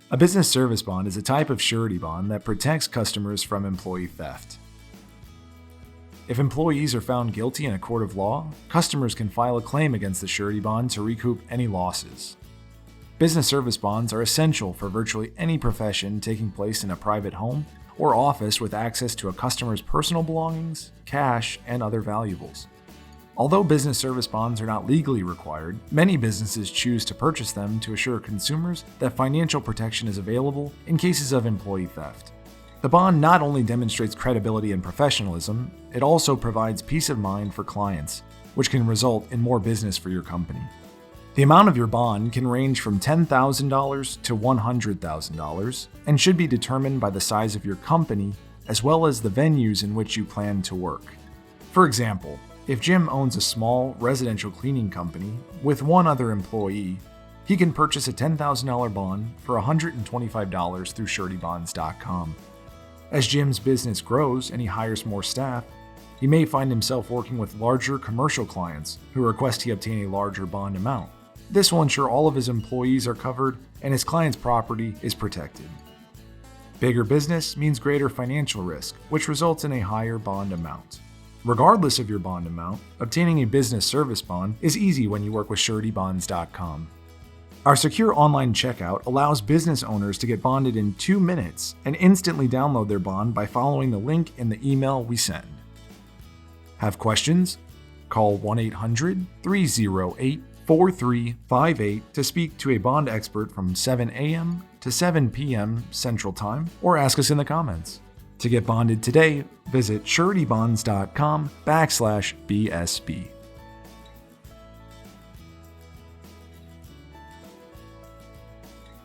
A business service bond is a type of surety bond that protects customers from employee theft. If employees are found guilty in a court of law, customers can file a claim against the surety bond to recoup any losses. Business service bonds are essential for virtually any profession taking place in a private home or office with access to a customer's personal belongings, cash, and other valuables. Although business service bonds are not legally required, many businesses choose to purchase them to assure consumers that financial protection is available in cases of employee theft. The bond not only demonstrates credibility and professionalism, it also provides peace of mind for clients, which can result in more business for your company. The amount of your bond can range from $10,000 to $100,000 and should be determined by the size of your company as well as the venues in which you plan to work. For example, if Jim owns a small residential cleaning company with one other employee, he can purchase a $10,000 bond for $125 through SuretyBonds.com. As Jim's business grows and he hires more staff, he may find himself working with larger commercial clients who request he obtain a larger bond amount. This will ensure all of his employees are covered and his client's property is protected. Bigger business means greater financial risk, which results in a higher bond amount. Regardless of your bond amount, obtaining a business service bond is easy when you work with SuretyBonds.com. Our secure online checkout allows business owners to get bonded in 2 minutes and instantly download their bond by following the link in the email we send. Have questions? Call 1-800-308-4358 to speak to a bond expert from 7 a.m. to 7 p.m. Central Time, or ask us in the comments. To get bonded today, visit SuretyBonds.com/BSB.